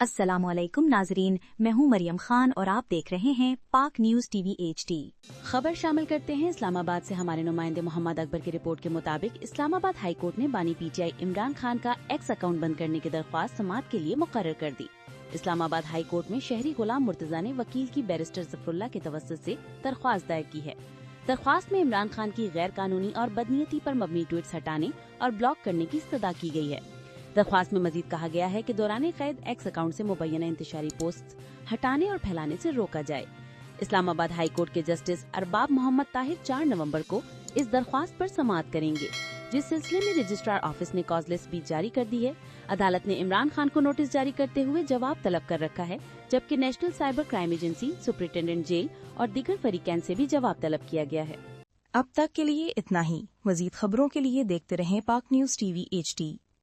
अस्सलामुअलैकुम नाजरीन, मैं हूं मरियम खान और आप देख रहे हैं पाक न्यूज टीवी HD। खबर शामिल करते हैं इस्लामाबाद से। हमारे नुमाइंदे मोहम्मद अकबर की रिपोर्ट के मुताबिक इस्लामाबाद हाई कोर्ट ने बानी PTI इमरान खान का एक्स अकाउंट बंद करने की दरख्वास्त समाअत के लिए मुकर्रर कर दी। इस्लामाबाद हाई कोर्ट में शहरी गुलाम मुर्तजा ने वकील की बैरिस्टर ज़फरुल्लाह के तवस्सुत से दरख्वास्त दायर की है। दरख्वास्त में इमरान खान की गैर कानूनी और बदनीयती पर मबनी ट्वीट्स हटाने और ब्लॉक करने की इस्तदा की गई है। दरख्वास्त में मजीद कहा गया है कि दौरान कैद एक्स अकाउंट से मुबैना इंतशारी पोस्ट हटाने और फैलाने से रोका जाए। इस्लामाबाद हाई कोर्ट के जस्टिस अरबाब मोहम्मद ताहिर 4 नवंबर को इस दरख्वास्त पर समाअत करेंगे, जिस सिलसिले में रजिस्ट्रार ऑफिस ने कॉजलेस स्पीच जारी कर दी है। अदालत ने इमरान खान को नोटिस जारी करते हुए जवाब तलब कर रखा है, जबकि national cyber crime agency, superintendent jail और दीगर फरीकैन से भी जवाब तलब किया गया है। अब तक के लिए इतना ही। मजीद खबरों के लिए देखते रहें पाक न्यूज टीवी HD।